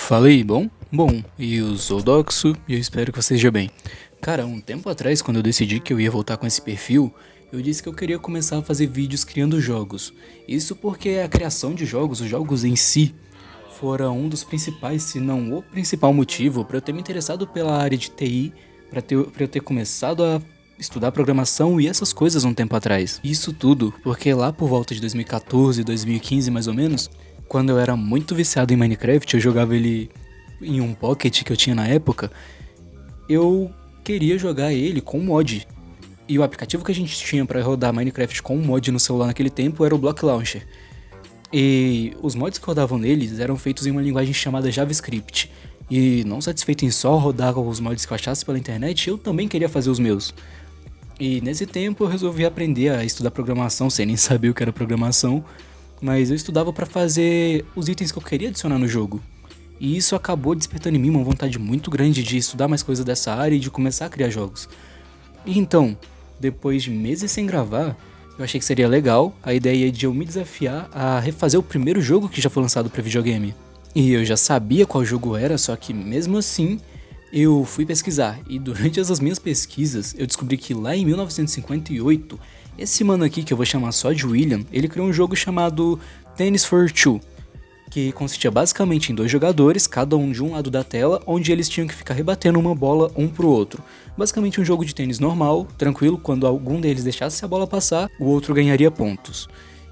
Fala aí, bom? Bom, eu sou o Doxo e eu espero que você esteja bem. Cara, um tempo atrás, quando eu decidi que eu ia voltar com esse perfil, eu disse que eu queria começar a fazer vídeos criando jogos. Isso porque a criação de jogos, os jogos em si, foram um dos principais, se não o principal motivo para eu ter me interessado pela área de TI, para eu ter começado a estudar programação e essas coisas um tempo atrás. Isso tudo porque lá por volta de 2014, 2015 mais ou menos, quando eu era muito viciado em Minecraft, eu jogava ele em um Pocket que eu tinha na época, eu queria jogar ele com mod. E o aplicativo que a gente tinha para rodar Minecraft com mod no celular naquele tempo era o Block Launcher. E os mods que rodavam neles eram feitos em uma linguagem chamada JavaScript. E não satisfeito em só rodar os mods que eu achasse pela internet, eu também queria fazer os meus. E nesse tempo eu resolvi aprender a estudar programação, sem nem saber o que era programação, mas eu estudava para fazer os itens que eu queria adicionar no jogo. E isso acabou despertando em mim uma vontade muito grande de estudar mais coisas dessa área e de começar a criar jogos. E então, depois de meses sem gravar, eu achei que seria legal a ideia de eu me desafiar a refazer o primeiro jogo que já foi lançado para videogame. E eu já sabia qual jogo era, só que mesmo assim eu fui pesquisar. E durante essas minhas pesquisas eu descobri que lá em 1958, esse mano aqui que eu vou chamar só de William, ele criou um jogo chamado Tennis for Two, que consistia basicamente em dois jogadores, cada um de um lado da tela, onde eles tinham que ficar rebatendo uma bola um pro outro. Basicamente um jogo de tênis normal, tranquilo, quando algum deles deixasse a bola passar, o outro ganharia pontos.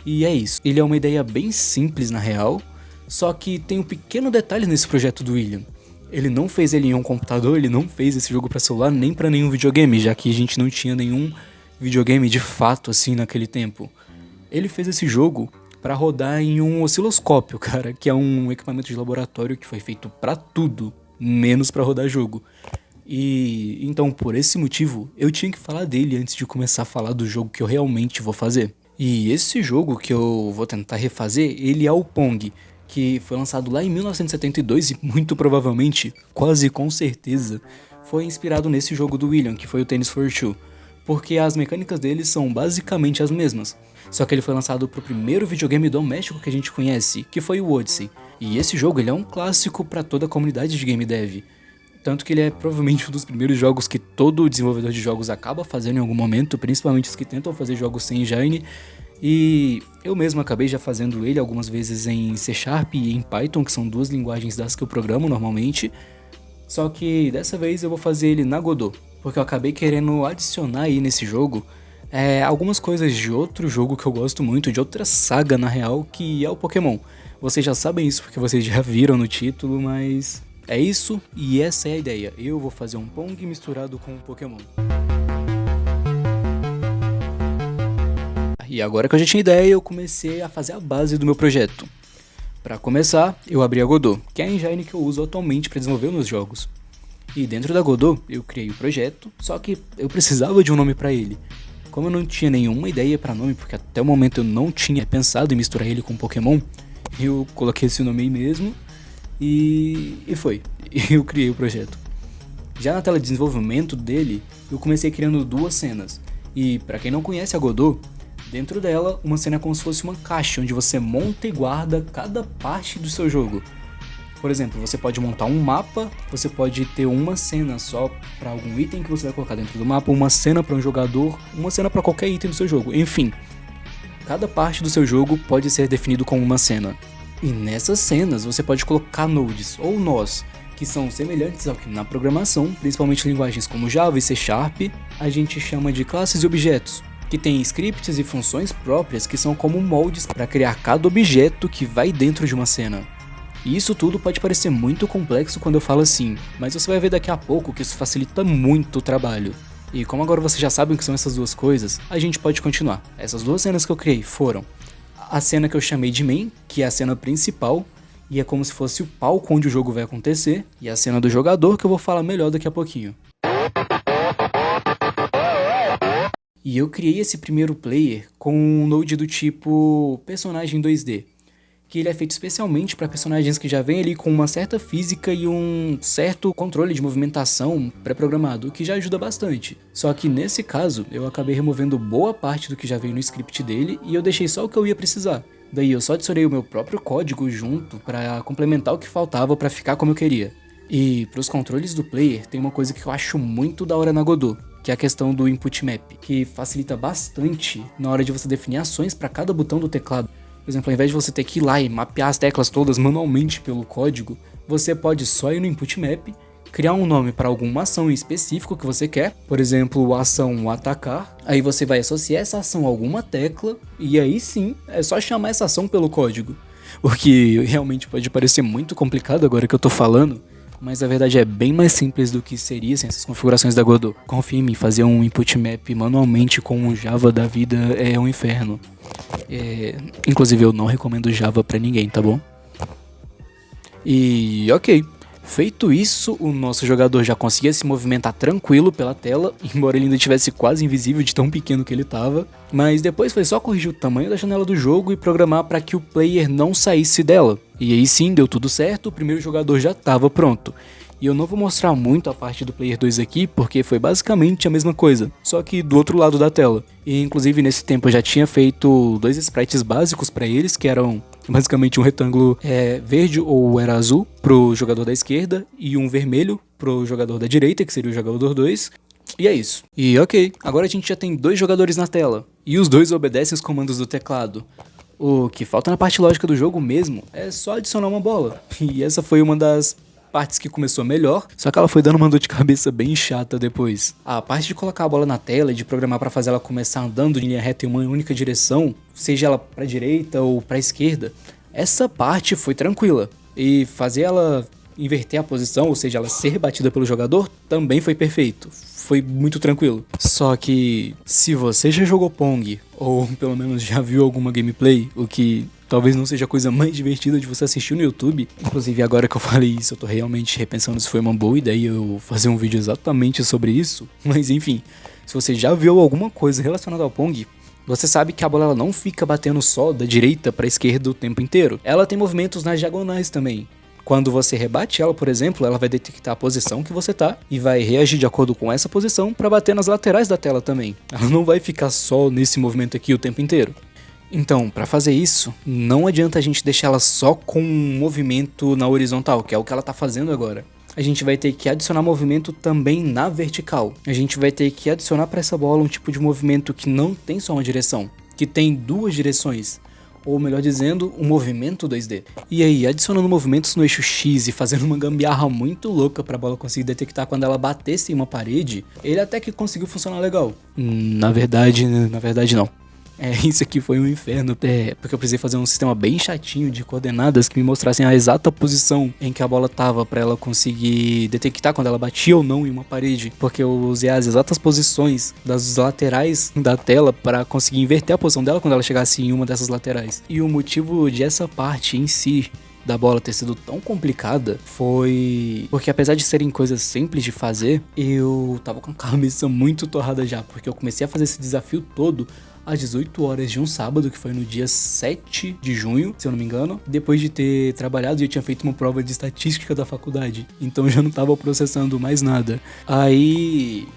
E é isso, ele é uma ideia bem simples na real, só que tem um pequeno detalhe nesse projeto do William. Ele não fez ele em um computador, ele não fez esse jogo pra celular nem pra nenhum videogame, já que a gente não tinha nenhum videogame de fato assim naquele tempo. Ele fez esse jogo para rodar em um osciloscópio, cara, que é um equipamento de laboratório que foi feito para tudo, menos para rodar jogo. E então, por esse motivo, eu tinha que falar dele antes de começar a falar do jogo que eu realmente vou fazer. E esse jogo que eu vou tentar refazer, ele é o Pong, que foi lançado lá em 1972 e muito provavelmente, quase com certeza, foi inspirado nesse jogo do William, que foi o Tennis for Two, porque as mecânicas dele são basicamente as mesmas. Só que ele foi lançado pro primeiro videogame doméstico que a gente conhece, que foi o Odyssey. E esse jogo ele é um clássico para toda a comunidade de game dev. Tanto que ele é provavelmente um dos primeiros jogos que todo desenvolvedor de jogos acaba fazendo em algum momento, principalmente os que tentam fazer jogos sem engine. E eu mesmo acabei já fazendo ele algumas vezes em C# e em Python, que são duas linguagens das que eu programo normalmente. Só que dessa vez eu vou fazer ele na Godot, porque eu acabei querendo adicionar aí nesse jogo algumas coisas de outro jogo que eu gosto muito, de outra saga na real, que é o Pokémon. Vocês já sabem isso porque vocês já viram no título, mas é isso e essa é a ideia. Eu vou fazer um Pong misturado com um Pokémon. E agora que eu já tinha ideia, eu comecei a fazer a base do meu projeto. Para começar, eu abri a Godot, que é a engine que eu uso atualmente para desenvolver meus jogos. E dentro da Godot, eu criei o projeto, só que eu precisava de um nome para ele. Como eu não tinha nenhuma ideia para nome, porque até o momento eu não tinha pensado em misturar ele com Pokémon, eu coloquei esse nome aí mesmo e foi. Eu criei o projeto. Já na tela de desenvolvimento dele, eu comecei criando duas cenas. E para quem não conhece a Godot, dentro dela, uma cena é como se fosse uma caixa onde você monta e guarda cada parte do seu jogo. Por exemplo, você pode montar um mapa, você pode ter uma cena só para algum item que você vai colocar dentro do mapa, uma cena para um jogador, uma cena para qualquer item do seu jogo. Enfim, cada parte do seu jogo pode ser definido como uma cena. E nessas cenas você pode colocar nodes ou nós, que são semelhantes ao que na programação, principalmente linguagens como Java e C#, a gente chama de classes e objetos, que tem scripts e funções próprias que são como moldes para criar cada objeto que vai dentro de uma cena. E isso tudo pode parecer muito complexo quando eu falo assim, mas você vai ver daqui a pouco que isso facilita muito o trabalho. E como agora vocês já sabem o que são essas duas coisas, a gente pode continuar. Essas duas cenas que eu criei foram a cena que eu chamei de main, que é a cena principal, e é como se fosse o palco onde o jogo vai acontecer, e a cena do jogador que eu vou falar melhor daqui a pouquinho. E eu criei esse primeiro player com um node do tipo personagem 2D, que ele é feito especialmente para personagens que já vêm ali com uma certa física e um certo controle de movimentação pré-programado, o que já ajuda bastante. Só que nesse caso, eu acabei removendo boa parte do que já veio no script dele e eu deixei só o que eu ia precisar. Daí eu só adicionei o meu próprio código junto para complementar o que faltava para ficar como eu queria. E para os controles do player, tem uma coisa que eu acho muito da hora na Godot, que é a questão do input map, que facilita bastante na hora de você definir ações para cada botão do teclado. Por exemplo, ao invés de você ter que ir lá e mapear as teclas todas manualmente pelo código, você pode só ir no input map, criar um nome para alguma ação em específico que você quer, por exemplo, a ação atacar, aí você vai associar essa ação a alguma tecla, e aí sim, é só chamar essa ação pelo código. O que realmente pode parecer muito complicado agora que eu tô falando, mas a verdade é bem mais simples do que seria sem essas configurações da Godot. Confia em mim, fazer um input map manualmente com um Java da vida é um inferno. Inclusive eu não recomendo Java pra ninguém, tá bom? E ok, feito isso, o nosso jogador já conseguia se movimentar tranquilo pela tela, embora ele ainda estivesse quase invisível de tão pequeno que ele estava. Mas depois foi só corrigir o tamanho da janela do jogo e programar para que o player não saísse dela. E aí sim, deu tudo certo, o primeiro jogador já estava pronto. E eu não vou mostrar muito a parte do Player 2 aqui, porque foi basicamente a mesma coisa, só que do outro lado da tela. E inclusive nesse tempo eu já tinha feito 2 sprites básicos para eles, que eram basicamente um retângulo verde ou era azul pro jogador da esquerda e um vermelho pro jogador da direita, que seria o jogador 2. E é isso. E ok, agora a gente já tem 2 jogadores na tela, e os 2 obedecem os comandos do teclado. O que falta na parte lógica do jogo mesmo é só adicionar uma bola, e essa foi uma das partes que começou melhor, só que ela foi dando uma dor de cabeça bem chata depois. A parte de colocar a bola na tela e de programar para fazer ela começar andando em linha reta em uma única direção, seja ela para direita ou para esquerda, essa parte foi tranquila. E fazer ela inverter a posição, ou seja, ela ser batida pelo jogador, também foi perfeito. Foi muito tranquilo. Só que se você já jogou Pong, ou pelo menos já viu alguma gameplay, o que talvez não seja a coisa mais divertida de você assistir no YouTube. Inclusive, agora que eu falei isso, eu tô realmente repensando se foi uma boa ideia eu fazer um vídeo exatamente sobre isso. Mas enfim, se você já viu alguma coisa relacionada ao Pong, você sabe que a bola ela não fica batendo só da direita pra esquerda o tempo inteiro. Ela tem movimentos nas diagonais também. Quando você rebate ela, por exemplo, ela vai detectar a posição que você tá e vai reagir de acordo com essa posição para bater nas laterais da tela também. Ela não vai ficar só nesse movimento aqui o tempo inteiro. Então, para fazer isso, não adianta a gente deixar ela só com um movimento na horizontal, que é o que ela tá fazendo agora. A gente vai ter que adicionar movimento também na vertical. A gente vai ter que adicionar para essa bola um tipo de movimento que não tem só uma direção, que tem 2 direções. Ou melhor dizendo, um movimento 2D. E aí, adicionando movimentos no eixo X e fazendo uma gambiarra muito louca pra bola conseguir detectar quando ela batesse em uma parede, ele até que conseguiu funcionar legal. Na verdade não. Isso aqui foi um inferno, porque eu precisei fazer um sistema bem chatinho de coordenadas que me mostrassem a exata posição em que a bola tava pra ela conseguir detectar quando ela batia ou não em uma parede, porque eu usei as exatas posições das laterais da tela para conseguir inverter a posição dela quando ela chegasse em uma dessas laterais. E o motivo de essa parte em si da bola ter sido tão complicada foi porque, apesar de serem coisas simples de fazer, eu tava com a cabeça muito torrada já, porque eu comecei a fazer esse desafio todo às 18 horas de um sábado, que foi no dia 7 de junho, se eu não me engano, depois de ter trabalhado e eu tinha feito uma prova de estatística da faculdade, então eu já não tava processando mais nada. Aí,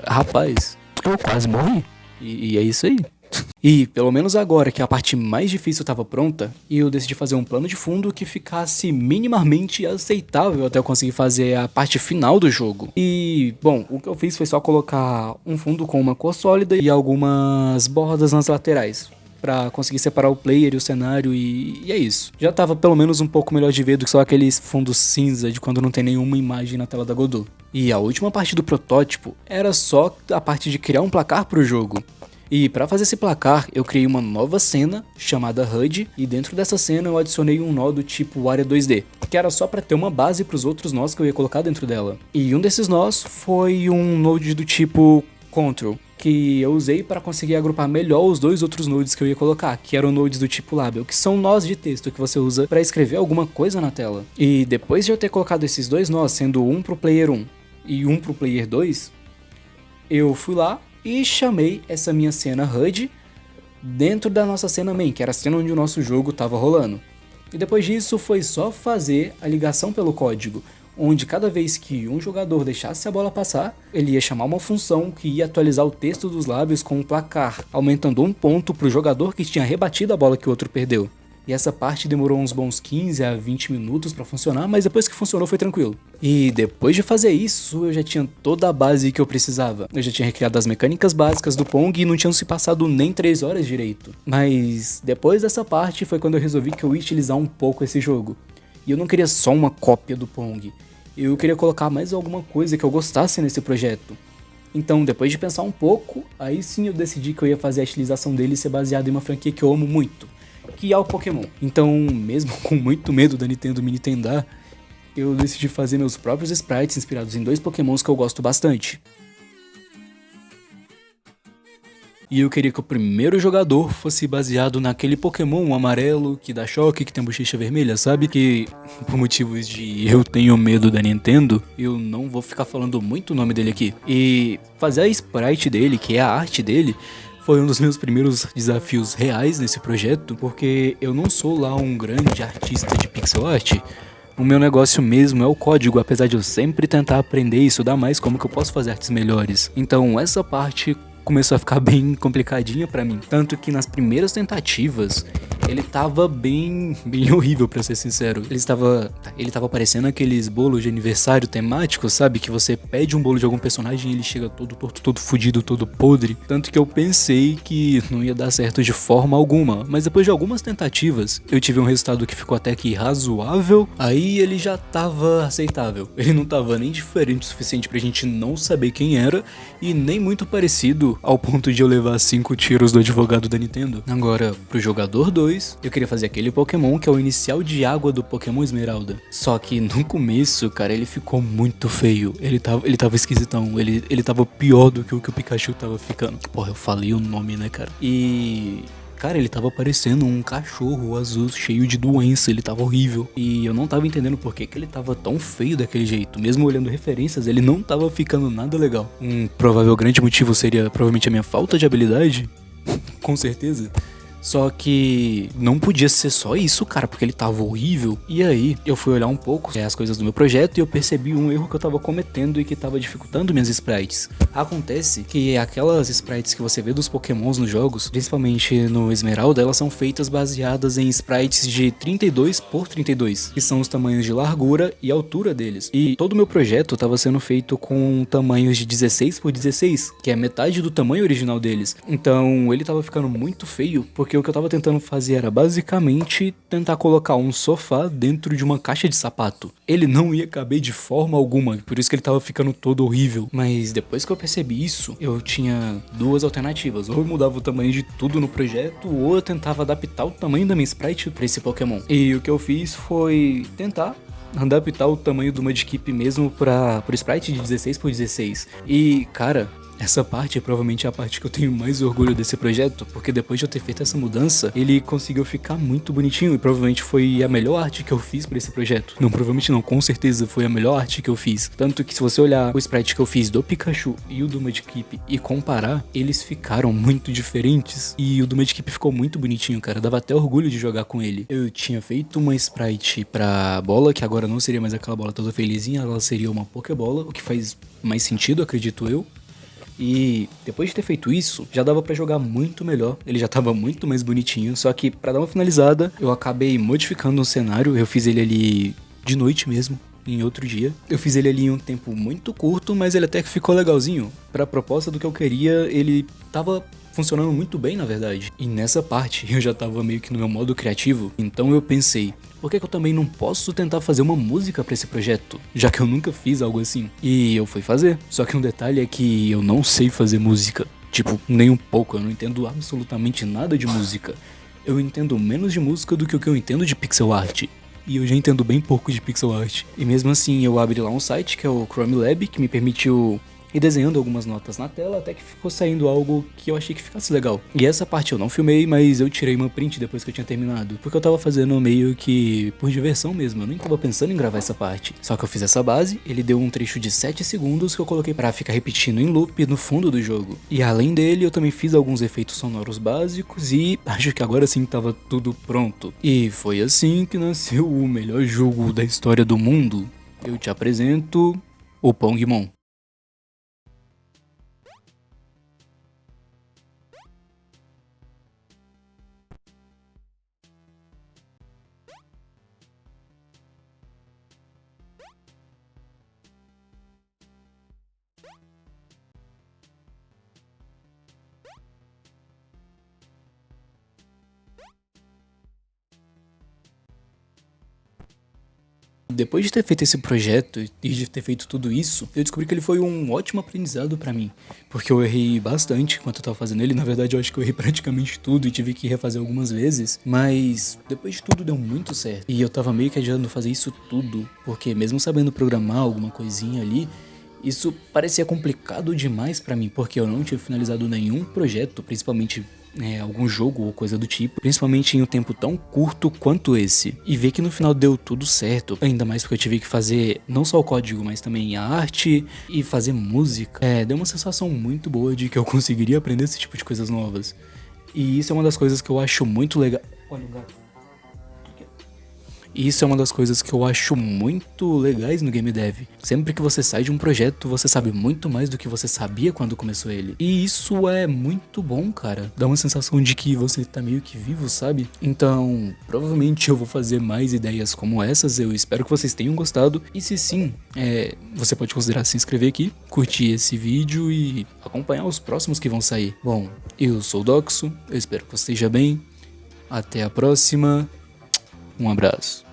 rapaz, eu quase morri, e é isso aí. E, pelo menos agora que a parte mais difícil estava pronta, eu decidi fazer um plano de fundo que ficasse minimamente aceitável até eu conseguir fazer a parte final do jogo. E, bom, o que eu fiz foi só colocar um fundo com uma cor sólida e algumas bordas nas laterais, pra conseguir separar o player e o cenário, e é isso. Já tava pelo menos um pouco melhor de ver do que só aqueles fundos cinza de quando não tem nenhuma imagem na tela da Godot. E a última parte do protótipo era só a parte de criar um placar pro jogo. E para fazer esse placar, eu criei uma nova cena chamada HUD, e dentro dessa cena eu adicionei um nó do tipo área 2D, que era só para ter uma base para os outros nós que eu ia colocar dentro dela. E um desses nós foi um node do tipo Control, que eu usei para conseguir agrupar melhor os 2 outros nodes que eu ia colocar, que eram nodes do tipo Label, que são nós de texto que você usa para escrever alguma coisa na tela. E depois de eu ter colocado esses 2 nós, sendo um pro player 1 e um pro player 2, eu fui lá e chamei essa minha cena HUD dentro da nossa cena main, que era a cena onde o nosso jogo estava rolando. E depois disso foi só fazer a ligação pelo código, onde cada vez que um jogador deixasse a bola passar, ele ia chamar uma função que ia atualizar o texto dos lábios com um placar, aumentando um ponto para o jogador que tinha rebatido a bola que o outro perdeu. E essa parte demorou uns bons 15 a 20 minutos pra funcionar, mas depois que funcionou foi tranquilo. E depois de fazer isso, eu já tinha toda a base que eu precisava. Eu já tinha recriado as mecânicas básicas do Pong e não tinham se passado nem 3 horas direito. Mas depois dessa parte foi quando eu resolvi que eu ia utilizar um pouco esse jogo. E eu não queria só uma cópia do Pong. Eu queria colocar mais alguma coisa que eu gostasse nesse projeto. Então, depois de pensar um pouco, aí sim eu decidi que eu ia fazer a estilização dele ser baseada em uma franquia que eu amo muito, que é o Pokémon. Então, mesmo com muito medo da Nintendo me nintendar, eu decidi fazer meus próprios sprites inspirados em 2 Pokémons que eu gosto bastante. E eu queria que o primeiro jogador fosse baseado naquele Pokémon amarelo que dá choque, que tem bochecha vermelha, sabe? Que, por motivos de eu tenho medo da Nintendo, eu não vou ficar falando muito o nome dele aqui. E fazer a sprite dele, que é a arte dele, foi um dos meus primeiros desafios reais nesse projeto, porque eu não sou lá um grande artista de pixel art. O meu negócio mesmo é o código, apesar de eu sempre tentar aprender e estudar mais como que eu posso fazer artes melhores. Então essa parte começou a ficar bem complicadinha pra mim. Tanto que nas primeiras tentativas, ele tava bem horrível, pra ser sincero. Ele tava parecendo aqueles bolos de aniversário temáticos, sabe? Que você pede um bolo de algum personagem e ele chega todo torto, todo fudido, todo podre. Tanto que eu pensei que não ia dar certo de forma alguma. Mas depois de algumas tentativas, eu tive um resultado que ficou até que razoável. Aí ele já tava aceitável. Ele não tava nem diferente o suficiente pra gente não saber quem era, e nem muito parecido ao ponto de eu levar 5 tiros do advogado da Nintendo. Agora, pro jogador 2, eu queria fazer aquele Pokémon que é o inicial de água do Pokémon Esmeralda. Só que no começo, cara, ele ficou muito feio. Ele tava esquisitão. Ele tava pior do que o Pikachu tava ficando. Porra, eu falei o nome, né, cara? E cara, ele tava parecendo um cachorro azul cheio de doença, ele tava horrível. E eu não tava entendendo por que ele tava tão feio daquele jeito. Mesmo olhando referências, ele não tava ficando nada legal. Um provável grande motivo seria provavelmente a minha falta de habilidade, com certeza. Só que não podia ser só isso, cara, porque ele tava horrível. E aí, eu fui olhar um pouco as coisas do meu projeto e eu percebi um erro que eu tava cometendo e que tava dificultando minhas sprites. Acontece que aquelas sprites que você vê dos Pokémons nos jogos, principalmente no Esmeralda, elas são feitas baseadas em sprites de 32 por 32, que são os tamanhos de largura e altura deles. E todo o meu projeto tava sendo feito com tamanhos de 16 por 16, que é metade do tamanho original deles. Então, ele tava ficando muito feio, porque o que eu tava tentando fazer era basicamente tentar colocar um sofá dentro de uma caixa de sapato. Ele não ia caber de forma alguma, por isso que ele tava ficando todo horrível. Mas depois que eu percebi isso, eu tinha 2 alternativas. Ou eu mudava o tamanho de tudo no projeto, ou eu tentava adaptar o tamanho da minha sprite pra esse Pokémon. E o que eu fiz foi tentar adaptar o tamanho do Mudkip mesmo pro sprite de 16 por 16. E, cara, essa parte é provavelmente a parte que eu tenho mais orgulho desse projeto, porque depois de eu ter feito essa mudança, ele conseguiu ficar muito bonitinho e provavelmente foi a melhor arte que eu fiz pra esse projeto. Não, provavelmente não, com certeza foi a melhor arte que eu fiz. Tanto que se você olhar o sprite que eu fiz do Pikachu e o do Mudkip e comparar, eles ficaram muito diferentes. E o do Mudkip ficou muito bonitinho, cara, dava até orgulho de jogar com ele. Eu tinha feito uma sprite pra bola, que agora não seria mais aquela bola toda felizinha, ela seria uma Pokébola, o que faz mais sentido, acredito eu. E depois de ter feito isso, já dava pra jogar muito melhor, ele já tava muito mais bonitinho, só que pra dar uma finalizada, eu acabei modificando o cenário, eu fiz ele ali de noite mesmo, em outro dia. Eu fiz ele ali em um tempo muito curto, mas ele até que ficou legalzinho. Pra proposta do que eu queria, ele tava funcionando muito bem, na verdade. E nessa parte, eu já tava meio que no meu modo criativo, então eu pensei, por que eu também não posso tentar fazer uma música pra esse projeto? Já que eu nunca fiz algo assim. E eu fui fazer. Só que um detalhe é que eu não sei fazer música. Tipo, nem um pouco. Eu não entendo absolutamente nada de música. Eu entendo menos de música do que o que eu entendo de pixel art. E eu já entendo bem pouco de pixel art. E mesmo assim, eu abri lá um site que é o Chrome Lab, que me permitiu e desenhando algumas notas na tela, até que ficou saindo algo que eu achei que ficasse legal. E essa parte eu não filmei, mas eu tirei uma print depois que eu tinha terminado, porque eu tava fazendo meio que por diversão mesmo, eu nem tava pensando em gravar essa parte. Só que eu fiz essa base, ele deu um trecho de 7 segundos que eu coloquei pra ficar repetindo em loop no fundo do jogo. E além dele, eu também fiz alguns efeitos sonoros básicos e acho que agora sim tava tudo pronto. E foi assim que nasceu o melhor jogo da história do mundo. Eu te apresento o Pongmon. Depois de ter feito esse projeto e de ter feito tudo isso, eu descobri que ele foi um ótimo aprendizado pra mim. Porque eu errei bastante enquanto eu tava fazendo ele. Na verdade, eu acho que eu errei praticamente tudo e tive que refazer algumas vezes. Mas depois de tudo deu muito certo. E eu tava meio que adiando fazer isso tudo. Porque mesmo sabendo programar alguma coisinha ali, isso parecia complicado demais pra mim, porque eu não tinha finalizado nenhum projeto, principalmente algum jogo ou coisa do tipo, principalmente em um tempo tão curto quanto esse. E ver que no final deu tudo certo, ainda mais porque eu tive que fazer não só o código, mas também a arte e fazer música. Deu uma sensação muito boa de que eu conseguiria aprender esse tipo de coisas novas. E isso é uma das coisas que eu acho muito legal. Olha o gato. E isso é uma das coisas que eu acho muito legais no game dev. Sempre que você sai de um projeto, você sabe muito mais do que você sabia quando começou ele. E isso é muito bom, cara. Dá uma sensação de que você tá meio que vivo, sabe? Então, provavelmente eu vou fazer mais ideias como essas. Eu espero que vocês tenham gostado. E se sim, você pode considerar se inscrever aqui, curtir esse vídeo e acompanhar os próximos que vão sair. Bom, eu sou o Doxo, eu espero que você esteja bem. Até a próxima. Um abraço.